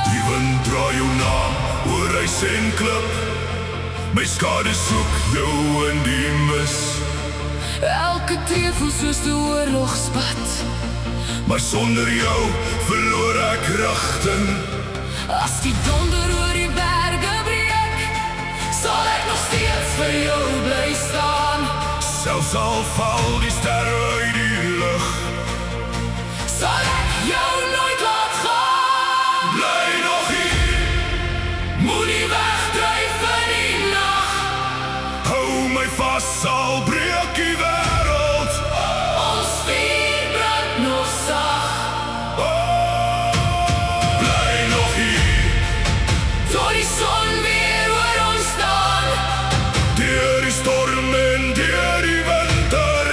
Die wind draai jou naam oor huis en klip. My skade soek jou in die mis. Elke tree voel soos 'n oorlogspad, Maar sonder jou verloor ek rigting. as die donder oor die berge breek, sal ek nog steeds vir jou bly staan. Selfs al val die sterre uit die lug, Sal ek jou nooit laat gaan. bly nog hier. Moenie wegdryf in die nag. Hou my vas, sal breek die wêreld. Ons vuur brand nog sag. Bly nog hier. Tot die son weer oor ons staan, Deur die storm en deur die winter.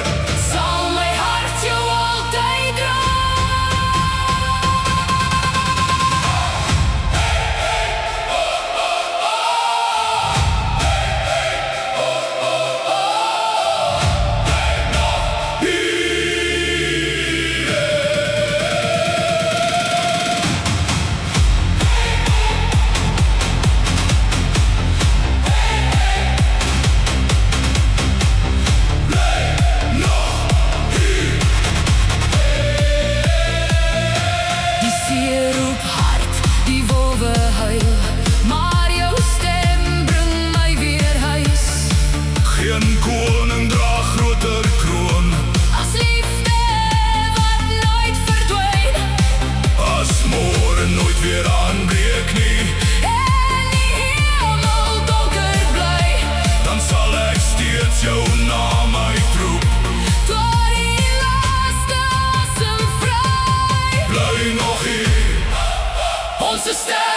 sal my hart jou altyd dra. Die see roep hard, die wolwe huil, maar jou stem bring my weer huis. Geen koning dra groter kroon As liefde wat nooit verdwyn, as môre nooit weer aanbreek nie. en die hemel donker bly, Dan sal ek steeds jou naam uitroep. tot die laaste asem vry. Bly nog hier. Ons ster